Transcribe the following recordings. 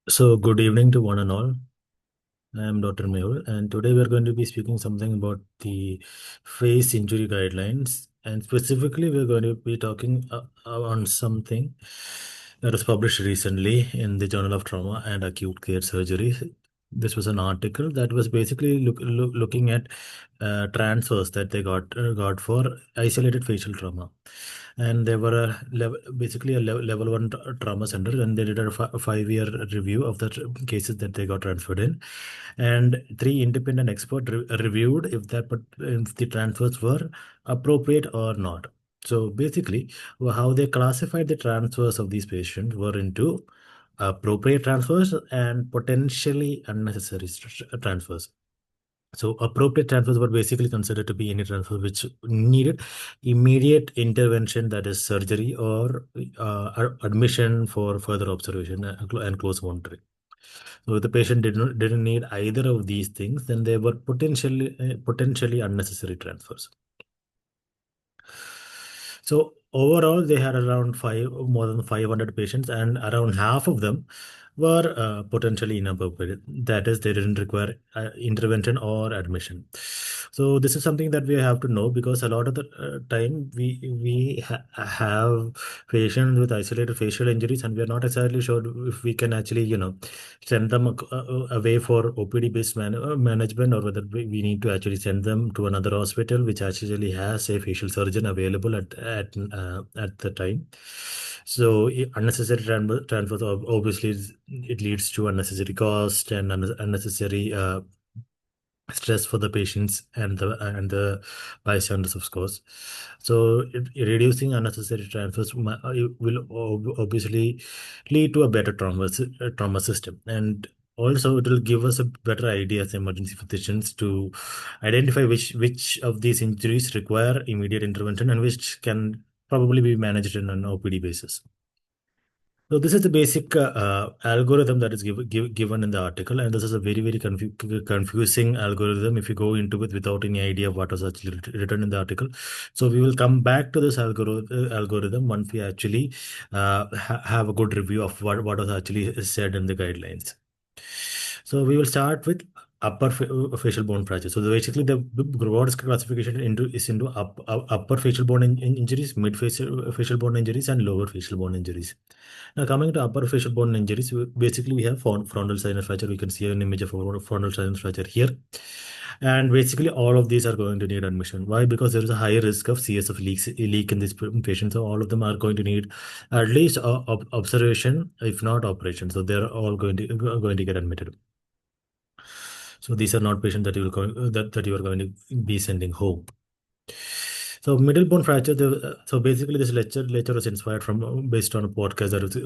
Good evening to one and all. I am Dr. Mehul, and today we are going to be speaking something about the face injury guidelines, and specifically we are going to be talking on something that was published recently in the Journal of Trauma and Acute Care Surgery. This was an article that was basically looking at transfers that they got for isolated facial trauma, and they were basically a level one trauma center, and they did a 5 year review of the cases that they got transferred in, and three independent experts reviewed if the transfers were appropriate or not. So basically, how they classified the transfers of these patients were into appropriate transfers and potentially unnecessary transfers. So appropriate transfers were basically considered to be any transfer which needed immediate intervention, that is surgery or admission for further observation and close monitoring. So if the patient didn't need either of these things, then they were potentially unnecessary transfers. So overall, they had around more than 500 patients, and around half of them were potentially inappropriate. That is, they didn't require intervention or admission. So this is something that we have to know, because a lot of the time we have patients with isolated facial injuries, and we are not exactly sure if we can actually send them away for OPD based management, or whether we need to actually send them to another hospital which actually has a facial surgeon available at the time. So unnecessary transfers, obviously it leads to unnecessary cost and unnecessary stress for the patients and the bystanders, of course. So reducing unnecessary transfers will obviously lead to a better trauma system, and also it will give us a better idea as emergency physicians to identify which of these injuries require immediate intervention and which can probably be managed on an OPD basis. So this is the basic algorithm that is given in the article, and this is a very confusing algorithm if you go into it without any idea of what was actually written in the article. So we will come back to this algorithm once we actually have a good review of what was actually said in the guidelines. So we will start with facial bone fracture. So basically, the broad classification is into upper facial bone injuries, mid facial bone injuries, and lower facial bone injuries. Now, coming to upper facial bone injuries, basically we have frontal sinus fracture. We can see an image of a frontal sinus fracture here. And basically, all of these are going to need admission. Why? Because there is a higher risk of CSF leak in these patients. So all of them are going to need at least observation, if not operation. So they're all going to get admitted. So these are not patients that you are going to be sending home. So middle bone fracture. So basically, this lecture was inspired from based on a podcast that was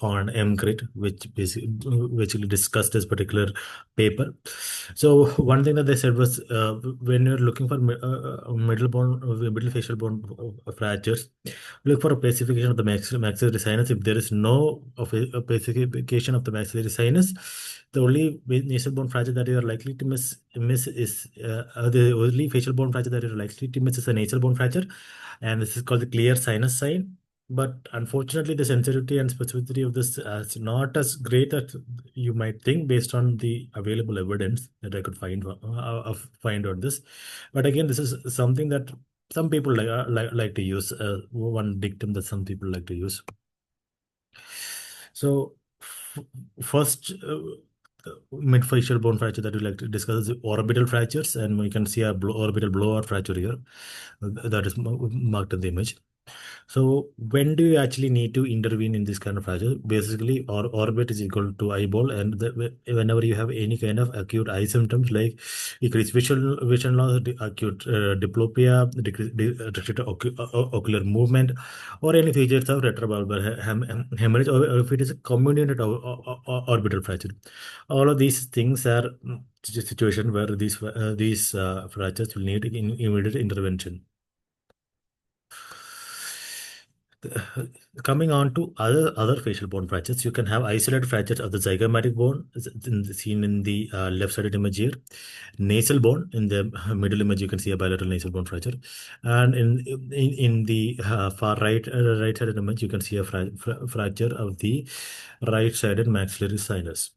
on MGRIT, which basically discussed this particular paper. So one thing that they said was when you're looking for middle facial bone fractures, look for a pacification of the maxillary sinus. If there is no a pacification of the maxillary sinus, the only nasal bone fracture that you are likely to miss is the only facial bone fracture that you're likely to miss is a nasal bone fracture, and this is called the clear sinus sign. But unfortunately, the sensitivity and specificity of this is not as great as you might think based on the available evidence that I could find on this. But again, this is something that some people like to use. One dictum that some people like to use. So, first, mid-facial bone fracture that we like to discuss is orbital fractures, and we can see a orbital blowout fracture here. That is marked in the image. So when do you actually need to intervene in this kind of fracture? Basically, orbit is equal to eyeball, and whenever you have any kind of acute eye symptoms like decreased vision loss, acute diplopia, restricted ocular movement, or any features of retrobulbar hemorrhage, or if it is a comminuted orbital fracture, all of these things are situation where these fractures will need immediate intervention. Coming on to other facial bone fractures, you can have isolated fractures of the zygomatic bone, seen in the left-sided image here. Nasal bone in the middle image, you can see a bilateral nasal bone fracture, and in the far right-sided image, you can see a fracture of the right-sided maxillary sinus.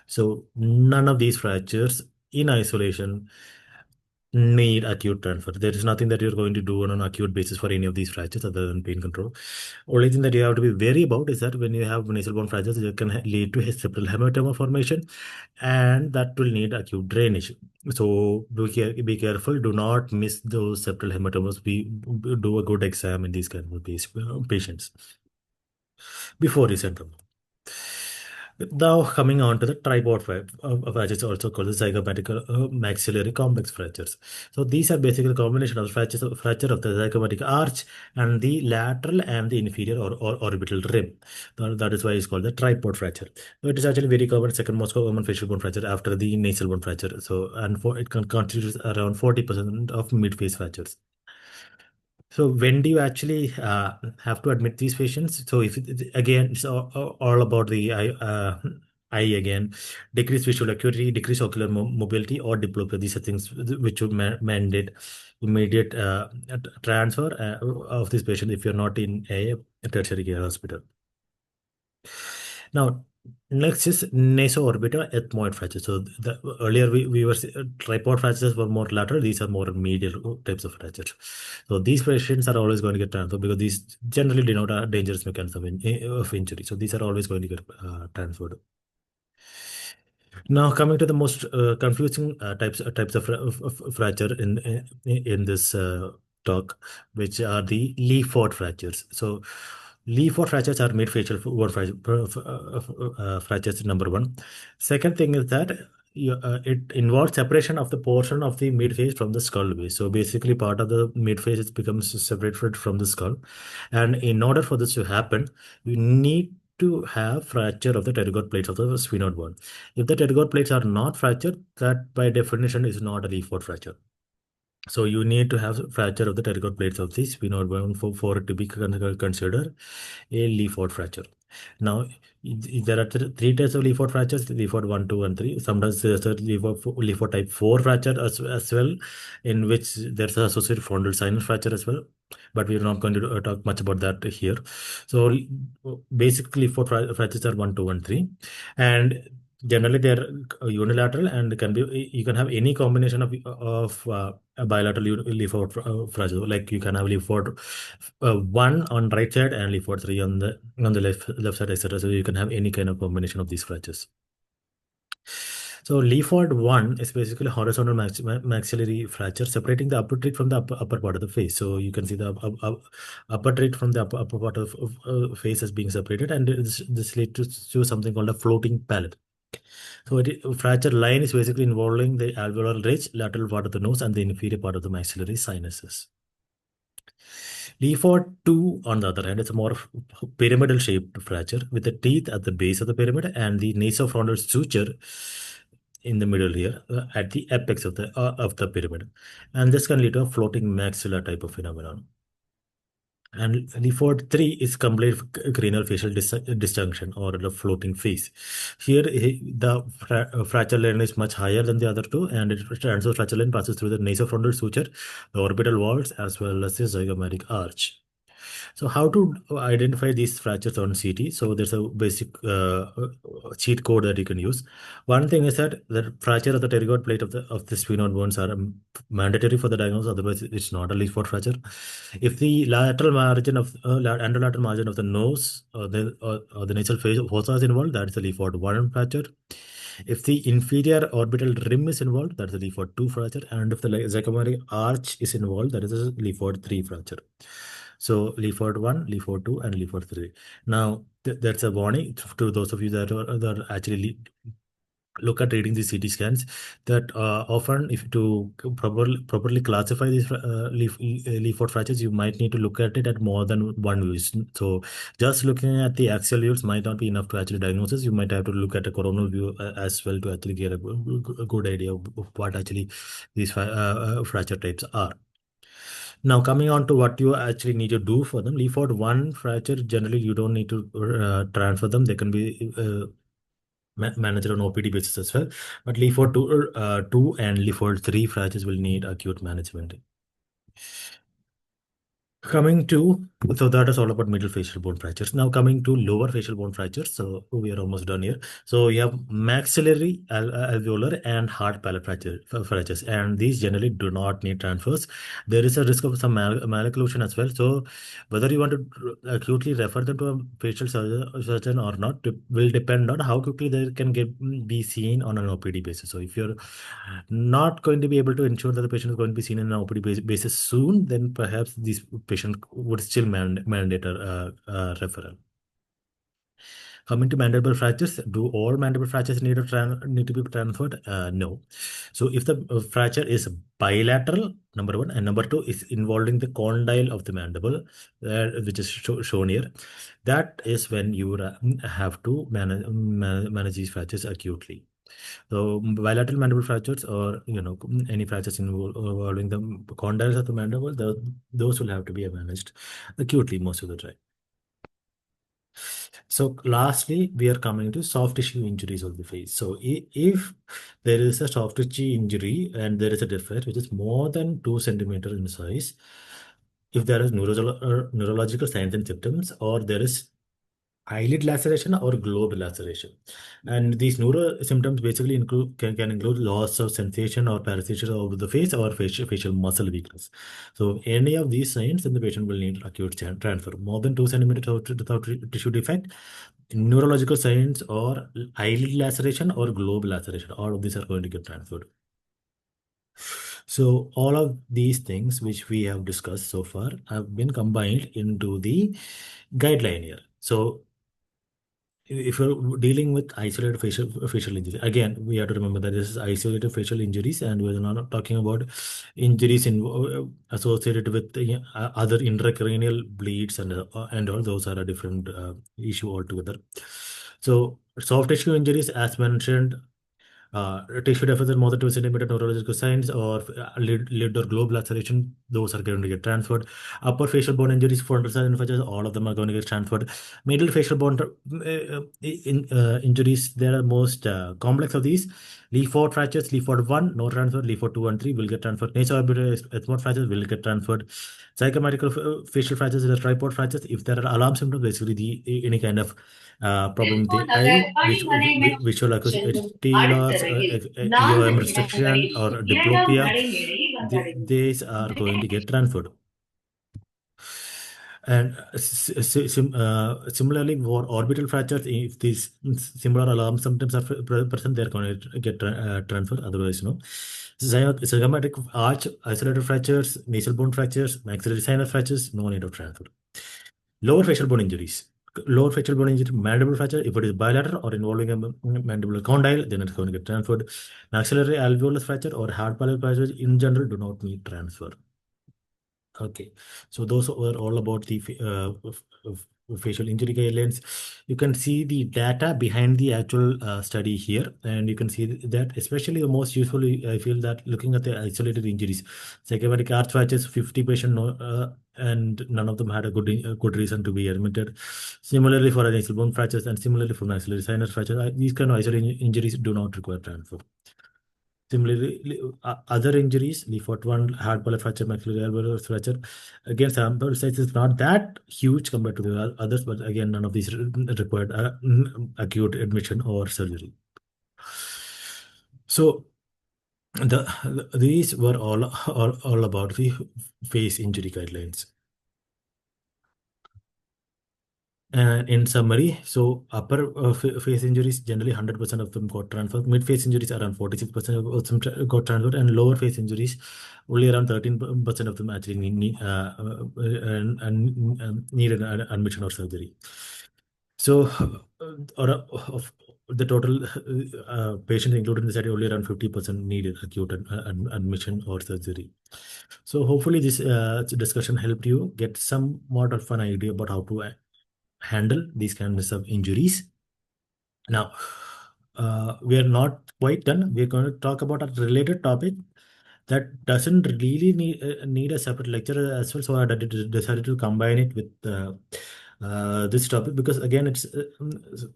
So none of these fractures in isolation need acute transfer. There is nothing that you're going to do on an acute basis for any of these fractures other than pain control. Only thing that you have to be wary about is that when you have nasal bone fractures, it can lead to septal hematoma formation, and that will need acute drainage. So be careful. Do not miss those septal hematomas. Do a good exam in these kind of patients before you send them. Now coming on to the tripod fractures, also called the zygomatic maxillary complex fractures. So these are basically a combination of fracture of the zygomatic arch and the lateral and the inferior or orbital rim. That is why it's called the tripod fracture. So it is actually very common, second most common facial bone fracture after the nasal bone fracture. So it constitutes around 40% of mid-face fractures. So when do you actually have to admit these patients? So if again, it's all about the eye again, decreased visual acuity, decreased ocular mobility, or diplopia. These are things which would mandate immediate transfer of this patient if you're not in a tertiary care hospital. Now, next is naso-orbital ethmoid fracture. So earlier we were tripod fractures were more lateral. These are more medial types of fractures. So these patients are always going to get transferred because these generally denote a dangerous mechanism of injury. So these are always going to get transferred. Now coming to the most confusing types of fracture in this talk, which are the Lee-Ford fractures. So Lee-Ford fractures are mid-facial fractures, number one. Second thing is that it involves separation of the portion of the mid-face from the skull base. So basically part of the mid-face becomes separated from the skull. And in order for this to happen, you need to have fracture of the pterygoid plates of the sphenoid bone. If the pterygoid plates are not fractured, that by definition is not a Lee-Ford fracture. So you need to have fracture of the pterygoid plates of the sphenoid bone for it to be considered a Lee-Ford fracture. Now, there are three types of Lee-Ford fractures: Lee-Ford 1, 2, and 3. Sometimes there's a Lee-Ford type 4 fracture as well, in which there's an associated frontal sinus fracture as well. But we're not going to talk much about that here. So basically, Lee-Ford fractures are 1, 2, and 3. And generally, they're unilateral and can be, you can have any combination of a bilateral Lee-Ford fracture. Like you can have Lee-Ford 1 on right side and Lee-Ford 3 on the left side, etc. So you can have any kind of combination of these fractures. So Lee-Ford 1 is basically horizontal maxillary fracture separating the upper teeth from the upper part of the face. So you can see the upper teeth from the upper part of face is being separated, and this leads to something called a floating palate. So fracture line is basically involving the alveolar ridge, lateral part of the nose, and the inferior part of the maxillary sinuses. Leaford 2, on the other hand, is a more pyramidal shaped fracture with the teeth at the base of the pyramid and the nasofrontal suture in the middle here at the apex of the pyramid. And this can lead to a floating maxilla type of phenomenon. And Leaford 3 is complete cranial facial disjunction or the floating face. Here, the fracture line is much higher than the other two, and the transverse fracture line passes through the nasofrontal suture, the orbital walls, as well as the zygomatic arch. So how to identify these fractures on CT? So there's a basic cheat code that you can use. One thing is that the fracture of the pterygoid plate of the sphenoid bones are mandatory for the diagnosis. Otherwise, it's not a Lee-Ford fracture. If the lateral margin of anterolateral margin of the nose or the nasal fossa is involved, that is a Lee-Ford 1 fracture. If the inferior orbital rim is involved, that's a Lee-Ford 2 fracture. And if the zygomatic arch is involved, that is a Lee-Ford 3 fracture. So Leaford 1, Leaford 2, and Leaford 3. Now, that's a warning to those of you that are actually look at reading the CT scans, that often if to properly classify these Leaford fractures, you might need to look at it at more than one view. So just looking at the axial views might not be enough to actually diagnose. You might have to look at a coronal view as well to actually get a good idea of what actually these fracture types are. Now, coming on to what you actually need to do for them, Leaford 1 fracture, generally you don't need to transfer them. They can be managed on OPD basis as well. But Leaford 2 and Leaford 3 fractures will need acute management. Coming to, so that is all about middle facial bone fractures. Now coming to lower facial bone fractures. So we are almost done here. So you have maxillary, alveolar, and hard palate fractures, and these generally do not need transfers. There is a risk of some malocclusion as well. So whether you want to acutely refer them to a facial surgeon or not will depend on how quickly they can be seen on an OPD basis. So if you're not going to be able to ensure that the patient is going to be seen in an OPD basis soon, then perhaps this patient would still mandate a referral. Coming to mandible fractures, do all mandible fractures need to be transferred? No. So if the fracture is bilateral, number one, and number two is involving the condyle of the mandible, which is shown here, that is when you have to manage these fractures acutely. So bilateral mandible fractures, or any fractures involving the condyles of the mandible, those will have to be managed acutely most of the time. So lastly, we are coming to soft tissue injuries of the face. So if there is a soft tissue injury and there is a defect which is more than 2 centimeters in size, if there is neurological signs and symptoms, or there is eyelid laceration or globe laceration. And these neuro symptoms basically can include loss of sensation or paresthesia of the face or facial muscle weakness. So any of these signs, then the patient will need acute transfer. More than 2 centimeters without tissue defect, neurological signs or eyelid laceration or globe laceration, all of these are going to get transferred. So all of these things which we have discussed so far have been combined into the guideline here. So if you're dealing with isolated facial injury, again, we have to remember that this is isolated facial injuries, and we're not talking about injuries associated with other intracranial bleeds and all those are a different issue altogether. So soft tissue injuries, as mentioned, tissue deficit more than 2 centimeter neurological signs, or lid or globe laceration, those are going to get transferred. Upper facial bone injuries, frontal side fractures, all of them are going to get transferred. Middle facial bone injuries, they are most complex of these. Leaford fractures, Leaford 1, no transfer. Leaford 2 and 3 will get transferred. Nasal orbital ethmoid fractures will get transferred. Psychomatical facial fractures, the tripod fractures, if there are alarm symptoms, basically any kind of problem with the eye, visual acuity loss, EOM restriction, or diplopia, these are going to get transferred. And similarly, for orbital fractures, if these similar alarm symptoms are present, they're going to get transferred. Otherwise, no. Zygomatic arch, isolated fractures, nasal bone fractures, maxillary sinus fractures, no need of transfer. Lower facial bone injuries. Lower facial bone injury, mandible fracture, if it is bilateral or involving a mandibular condyle, then it's going to get transferred. Maxillary alveolus fracture or hard palate fracture in general do not need transfer. Okay, so those were all about the facial injury guidelines. You can see the data behind the actual study here, and you can see that especially the most useful, I feel that looking at the isolated injuries, psychotic arch fractures, 50 patients, and none of them had a good reason to be admitted. Similarly for nasal bone fractures, and similarly for maxillary sinus fractures, these kind of isolated injuries do not require transfer. Similarly, other injuries, Leaford 1, hard palate fracture, maxillary alveolar fracture, again, sample size is not that huge compared to the others, but again, none of these required acute admission or surgery. So these were all about the face injury guidelines. And in summary, so upper face injuries, generally 100% of them got transferred. Mid face injuries, around 46% of them got transferred, and lower face injuries, only around 13% of them actually need an admission or surgery. So, of the total patients included in the study, only around 50% needed acute admission or surgery. So, hopefully, this discussion helped you get somewhat of an idea about how to handle these kinds of injuries. Now, we are not quite done. We're going to talk about a related topic, that doesn't really need a separate lecture as well. So I decided to combine it with this topic because again it's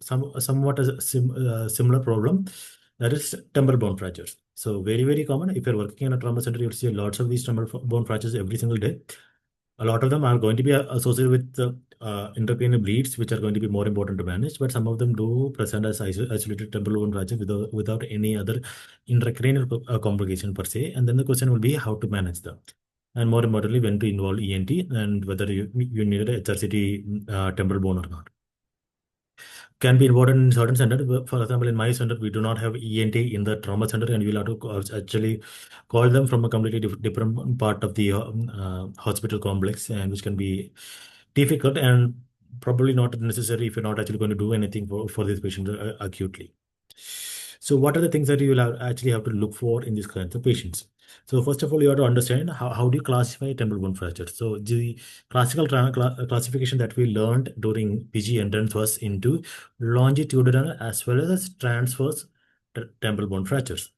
somewhat a similar problem, that is temporal bone fractures. So very common. If you're working in a trauma center, you'll see lots of these temporal bone fractures every single day. A lot of them are going to be associated with intracranial bleeds, which are going to be more important to manage, but some of them do present as isolated temporal bone fracture without any other intracranial complication per se. And then the question will be how to manage them. And more importantly, when to involve ENT and whether you need a HRCT temporal bone or not. Can be important in certain centers. For example, in my center, we do not have ENT in the trauma center, and we'll have to actually call them from a completely different part of the hospital complex, and which can be difficult and probably not necessary if you're not actually going to do anything for this patient acutely. So what are the things that you will actually have to look for in these kinds of patients? So first of all, you have to understand how do you classify temporal bone fracture. So the classical classification that we learned during PG entrance was into longitudinal as well as transverse temporal bone fractures.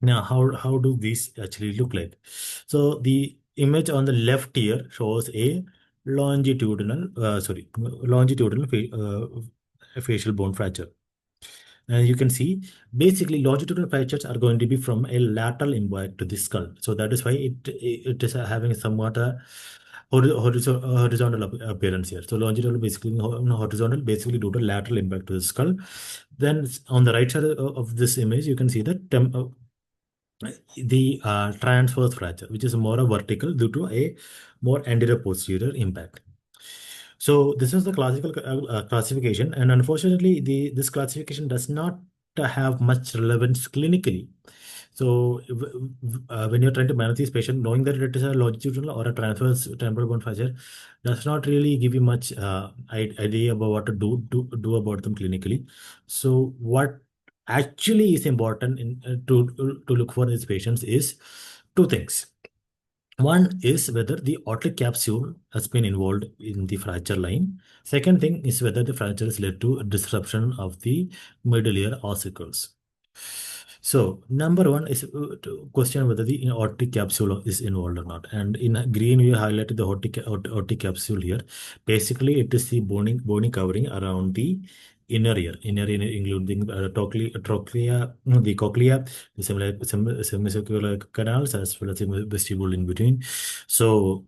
Now, how do these actually look like? So the image on the left here shows a longitudinal facial bone fracture. And you can see basically longitudinal fractures are going to be from a lateral impact to the skull. So that is why it is having somewhat a horizontal appearance here. So longitudinal basically horizontal basically due to lateral impact to the skull. Then on the right side of this image, you can see that the transverse fracture, which is more a vertical due to a more anterior posterior impact. So this is the classical classification, and unfortunately, this classification does not have much relevance clinically. So when you're trying to manage this patient, knowing that it is a longitudinal or a transverse temporal bone fracture does not really give you much idea about what to do about them clinically. So what actually is important to look for these patients is two things. One is whether the aortic capsule has been involved in the fracture line. Second thing is whether the fracture has led to a disruption of the middle ear ossicles. So number one is to question whether the aortic capsule is involved or not. And in green, we highlighted the aortic capsule here. Basically, it is the bony covering around the inner ear including trochlea, the cochlea, the semicircular canals, as well as the vestibule in between. So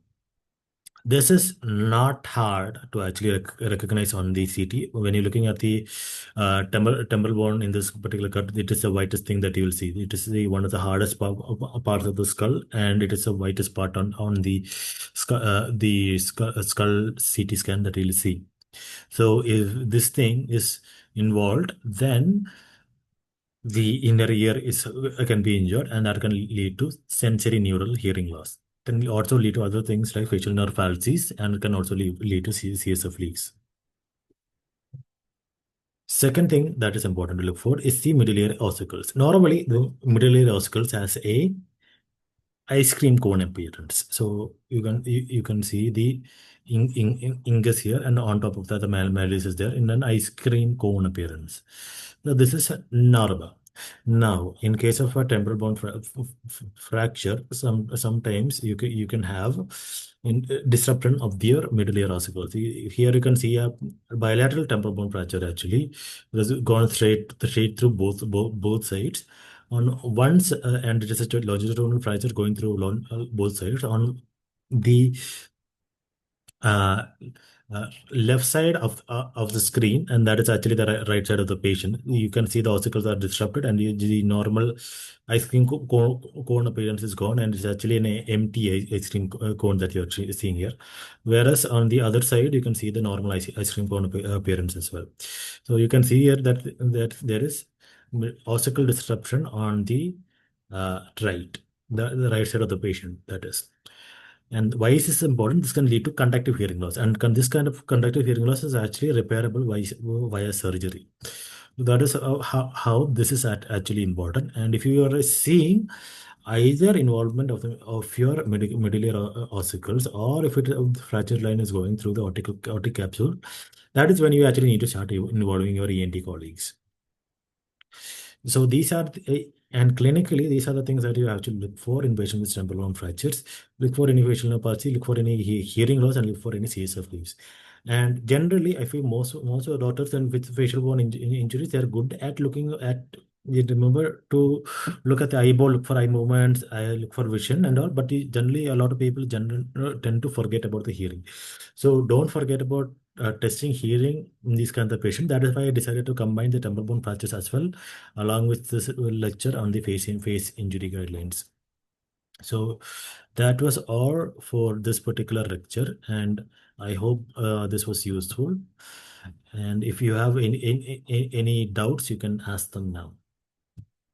this is not hard to actually recognize on the CT. When you're looking at the temporal bone in this particular cut, it is the whitest thing that you will see. It is one of the hardest parts of the skull, and it is the whitest part on the skull CT scan that you'll see. So if this thing is involved, then the inner ear is can be injured, and that can lead to sensory neural hearing loss. Can also lead to other things like facial nerve palsies, and can also lead to CSF leaks. Second thing that is important to look for is the middle ear ossicles. Normally, the middle ear ossicles has a ice cream cone appearance. So you can see the ingus here, and on top of that, the malleus is there in an ice cream cone appearance. So this is normal. Now, in case of a temporal bone fracture, sometimes you can have disruption of your middle ear ossicles. Here you can see a bilateral temporal bone fracture actually. It has gone straight through both sides on once, and it is a longitudinal fracture going through both sides on the uh, left side of the screen, and that is actually the right side of the patient. You can see the ossicles are disrupted, and the normal ice cream cone appearance is gone, and it's actually an empty ice cream cone that you're seeing here. Whereas on the other side, you can see the normal ice cream cone appearance as well. So you can see here that there is ossicle disruption on the the right side of the patient, that is. And why is this important? This can lead to conductive hearing loss, and this kind of conductive hearing loss is actually repairable via surgery. That is how this is actually important. And if you are seeing either involvement of your middle ear ossicles, or if the fracture line is going through the aortic capsule, that is when you actually need to start involving your ENT colleagues. So these are And clinically, these are the things that you have to look for in patients with temporal bone fractures. Look for any facial palsy, look for any hearing loss, and look for any CSF leaves. And generally, I feel most of the doctors and with facial bone injuries, they are good at looking at. You remember to look at the eyeball, look for eye movements, look for vision and all. But generally, a lot of people tend to forget about the hearing. So don't forget about testing hearing in these kinds of patients. That is why I decided to combine the temporal bone fractures as well, along with this lecture on the face injury guidelines. So that was all for this particular lecture, and I hope this was useful. And if you have any doubts, you can ask them now.